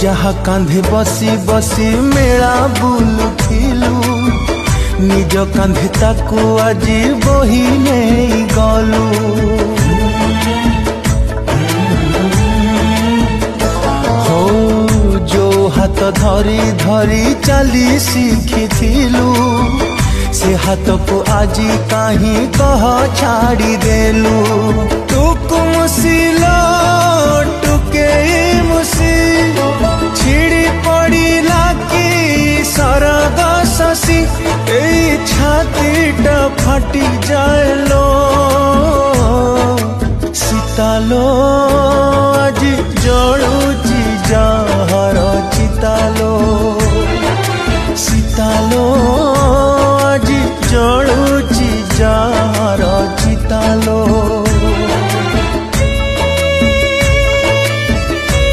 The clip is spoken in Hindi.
जहा कांधे बसी बसी मेला बुलुथिलु निज कांधे ताकू आज बही नहीं गलु। हो जो हाथ धरी धरी चली शिखिथिलु से हाथ को आज कहीं कह छाड़ी देलु। टुकु मुसिलो टुके मुसी छिड़ी पड़ी लागी सरग शशि ए छातीटा फाटी जाएलो शीतलो